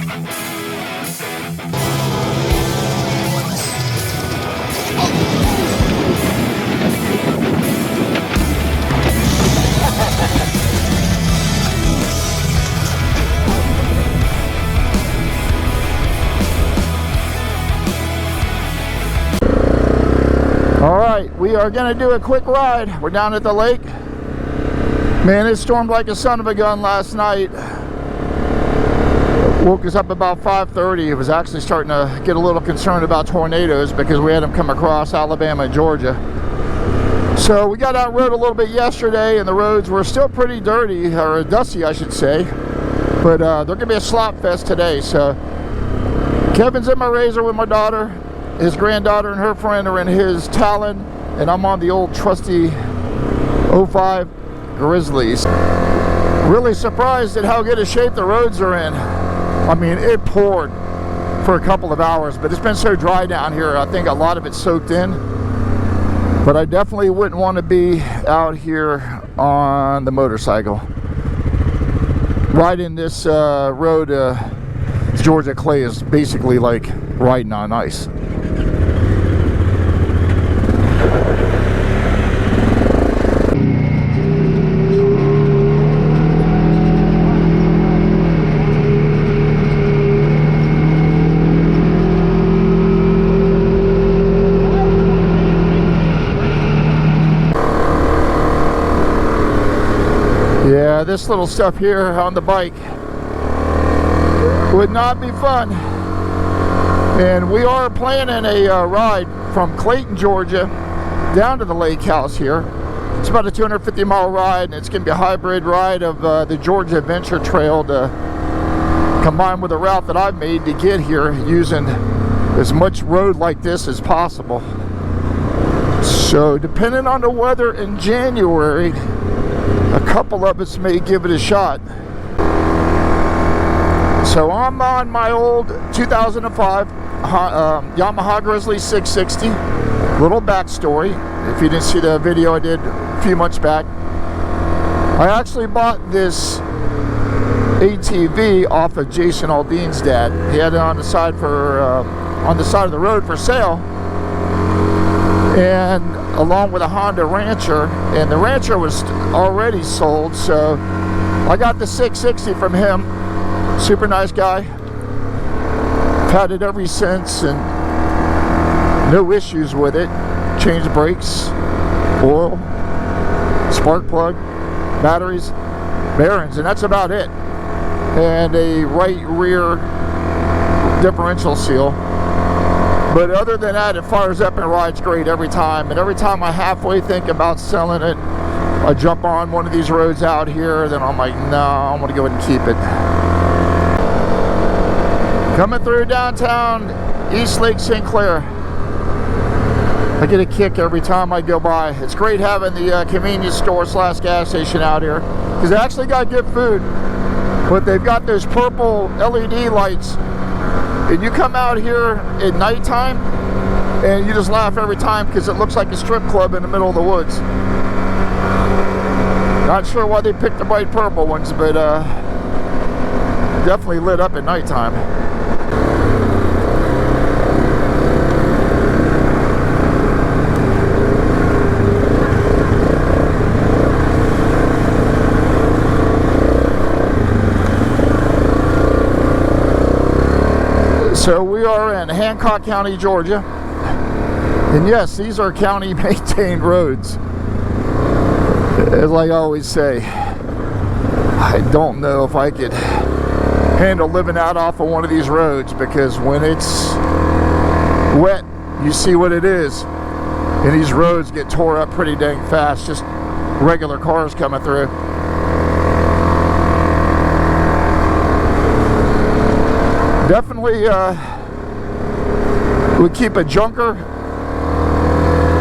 Alright, we are going to do a quick ride. We're down at the lake. Man, it stormed like a son of a gun last night. Woke us up about 5:30. It was actually starting to get a little concerned about tornadoes because we had them come across Alabama and Georgia. So we got out road a little bit yesterday and the roads were still pretty dirty, or dusty I should say. But they're going to be a slop fest today. So Kevin's in my Razor with my daughter. His granddaughter and her friend are in his Talon, and I'm on the old trusty 05 Grizzlies. Really surprised at how good a shape the roads are in. I mean, it poured for a couple of hours, but it's been so dry down here, I think a lot of it's soaked in. But I definitely wouldn't want to be out here on the motorcycle. Riding this road, Georgia clay, is basically like riding on ice. Yeah, this little stuff here on the bike would not be fun. And we are planning a ride from Clayton, Georgia down to the lake house here. It's about a 250-mile ride, and it's going to be a hybrid ride of the Georgia Adventure Trail to combine with the route that I've made to get here, using as much road like this as possible. So depending on the weather in January, a couple of us may give it a shot. So I'm on my old 2005 Yamaha Grizzly 660. Little backstory, if you didn't see the video I did a few months back. I actually bought this ATV off of Jason Aldean's dad. He had it on the side of the road for sale, and along with a Honda Rancher, and the Rancher was already sold, so I got the 660 from him. Super nice guy. Had it ever since, and no issues with it. Changed brakes, oil, spark plug, batteries, bearings, and that's about it. And a right rear differential seal. But other than that, it fires up and rides great every time. And every time I halfway think about selling it, I jump on one of these roads out here, then I'm like, no, I'm gonna go ahead and keep it. Coming through downtown East Lake St. Clair. I get a kick every time I go by. It's great having the convenience store / gas station out here, because they actually got good food, but they've got those purple LED lights, and you come out here at nighttime and you just laugh every time because it looks like a strip club in the middle of the woods. Not sure why they picked the bright purple ones, but definitely lit up at nighttime. So we are in Hancock County, Georgia. And yes, these are county maintained roads. As I always say, I don't know if I could handle living out off of one of these roads, because when it's wet, you see what it is. And these roads get tore up pretty dang fast, just regular cars coming through. Definitely would keep a junker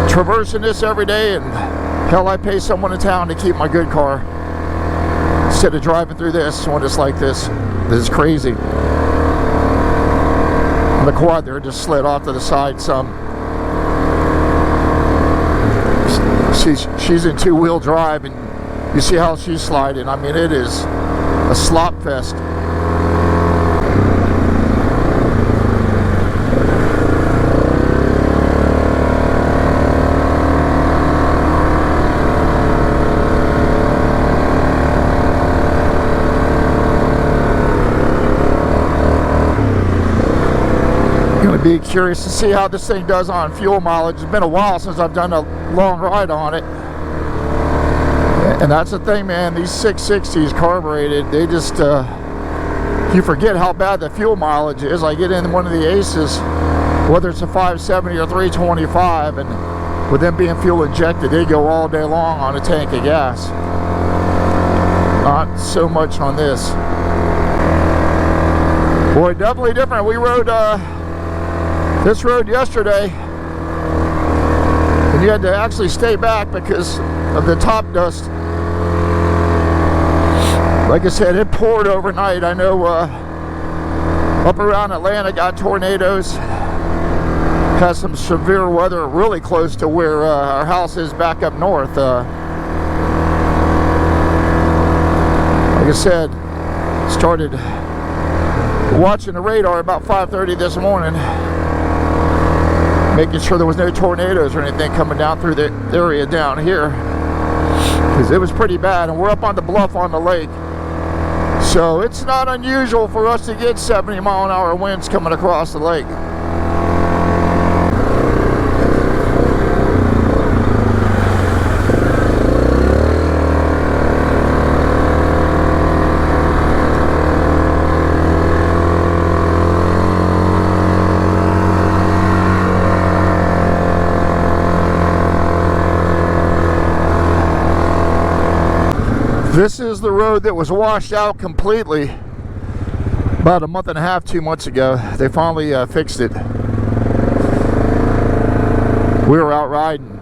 traversing this every day, and hell, I pay someone in town to keep my good car instead of driving through this when it's like this. This is crazy. And the quad there just slid off to the side some. She's in two-wheel drive, and you see how she's sliding. I mean, it is a slop fest. be curious to see how this thing does on fuel mileage. It's been a while since I've done a long ride on it. And that's the thing, man, these 660s carbureted, they just, you forget how bad the fuel mileage is. I get in one of the Aces, whether it's a 570 or 325, and with them being fuel injected, they go all day long on a tank of gas. Not so much on this. Boy, definitely different. We rode this road yesterday, and you had to actually stay back because of the top dust. Like I said, it poured overnight. I know up around Atlanta got tornadoes, has some severe weather really close to where our house is back up north. Like I said, started watching the radar about 5:30 this morning, making sure there was no tornadoes or anything coming down through the area down here, because it was pretty bad. And we're up on the bluff on the lake, so it's not unusual for us to get 70-mile-an-hour winds coming across the lake. This is the road that was washed out completely about a month and a half, 2 months ago. They finally fixed it. We were out riding,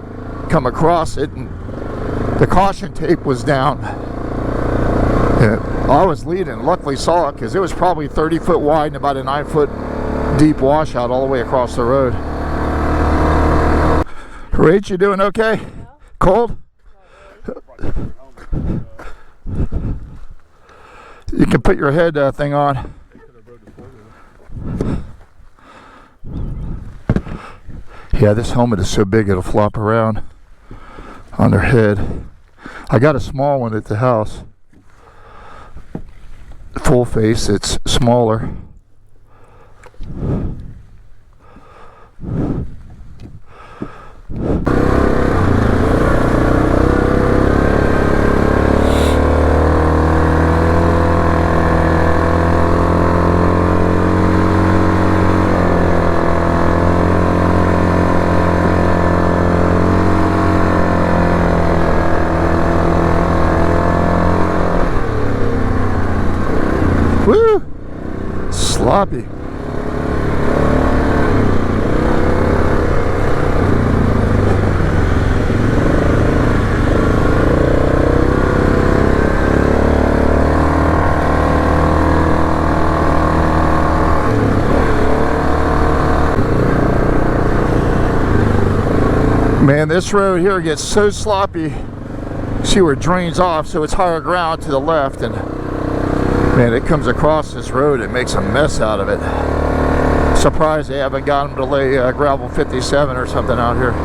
come across it, and the caution tape was down. And I was leading, luckily saw it, because it was probably 30 foot wide and about a 9 foot deep washout all the way across the road. Rach, you doing okay? Cold? You can put your head thing on. Yeah, this helmet is so big it'll flop around on their head. I got a small one at the house. Full face, it's smaller. Woo! Sloppy. Man, this road here gets so sloppy. See where it drains off, so it's higher ground to the left, and man, it comes across this road, it makes a mess out of it. Surprised they haven't got them to lay gravel 57 or something out here.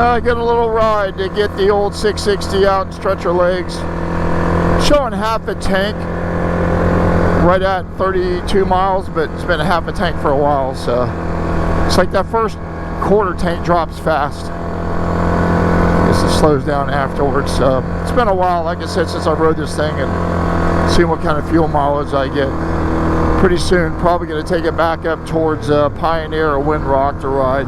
Get a little ride to get the old 660 out and stretch your legs. Showing half a tank, right at 32 miles, but it's been a half a tank for a while, so it's like that first quarter tank drops fast. I guess it slows down afterwards. So it's been a while, like I said, since I rode this thing and seen what kind of fuel mileage I get. Pretty soon, probably going to take it back up towards Pioneer or Windrock to ride.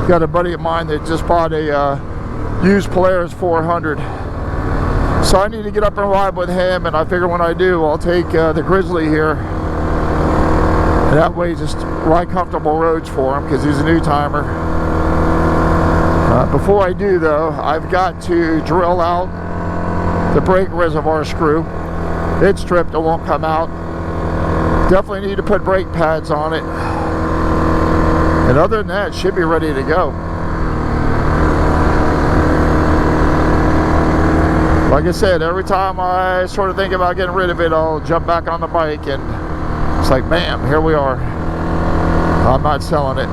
Got a buddy of mine that just bought a used Polaris 400. So I need to get up and ride with him, and I figure when I do, I'll take the Grizzly here. And that way, just ride comfortable roads for him, because he's a new timer. Before I do, though, I've got to drill out the brake reservoir screw. It's stripped, it won't come out. Definitely need to put brake pads on it. And other than that, it should be ready to go. Like I said, every time I sort of think about getting rid of it, I'll jump back on the bike and it's like, bam, here we are. I'm not selling it.